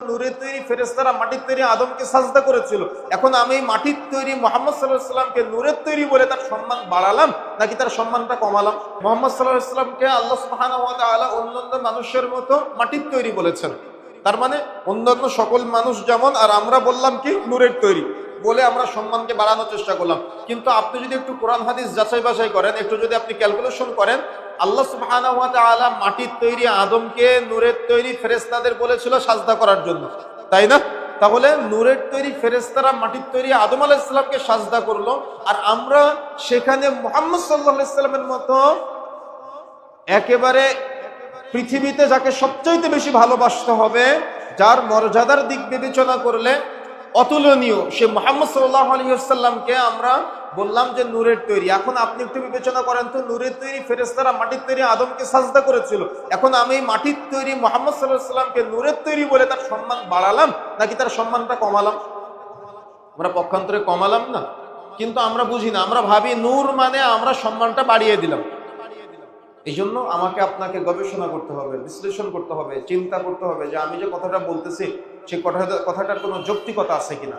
নূরের তৈরি ফেরেশতারা মাটির তৈরি আদমকে সাজদা করেছিল, এখন আমি মাটির তৈরি মুহাম্মদ সাল্লাল্লাহু আলাইহি ওয়াসাল্লামকে নূরের তৈরি বলে তার সম্মান বাড়ালাম নাকি তার সম্মানটা কমালাম? মুহাম্মদ সাল্লাল্লাহু আলাইহি ওয়াসাল্লামকে আল্লাহ সুবহানাহু ওয়া তাআলা অন্যান্য মানুষের মতো মাটির তৈরি বলেছেন, তার মানে অন্যান্য সকল মানুষ যেমন, আর আমরা বললাম কি নূরের তৈরি বলে আমরা সম্মানকে বাড়ানোর চেষ্টা করলাম। কিন্তু আপনি যদি একটু কোরআন হাদিস যাচাই বাছাই করেন, একটু যদি আপনি ক্যালকুলেশন করেন, আল্লাহ সুবহানাহু ওয়া তাআলা মাটির তৈরি আদমকে নূরের তৈরি ফেরেশতাদের বলেছিল সাজদা করার জন্য, তাই না? তাহলে নূরের তৈরি ফেরেশতারা মাটির তৈরি আদম আলাইহিস সালামকে সাজদা করলো, আর আমরা সেখানে মুহাম্মদ সাল্লাল্লাহু আলাইহি সাল্লামের মতো একেবারে পৃথিবীতে যাকে সবচাইতে বেশি ভালোবাসতে হবে, যার মর্যাদার দিক বিবেচনা করলে অতুলনীয়, সে মুহাম্মদ সাল্লাল্লাহু আলাইহি ওয়াসাল্লামকে আমরা বললাম যে নূরের তৈরি। এখন আপনি একটু বিবেচনা করেন তো, নূরের তৈরি ফেরেশতারা মাটির তৈরি আদমকে সাজদা করেছিল, এখন আমি মাটির তৈরি মুহাম্মদ সাল্লাল্লাহু আলাইহি ওয়াসাল্লামকে নূরের তৈরি বলে তার সম্মান বাড়ালাম নাকি তার সম্মানটা কমালাম? আমরা পক্ষান্তরে কমালাম না, কিন্তু আমরা বুঝি না, আমরা ভাবি নূর মানে আমরা সম্মানটা বাড়িয়ে দিলাম। এই জন্য আমাকে আপনাকে গবেষণা করতে হবে, বিশ্লেষণ করতে হবে, চিন্তা করতে হবে যে আমি যে কথাটা বলতেছি সে কথাটার কোনো যৌক্তিকতা আছে কিনা।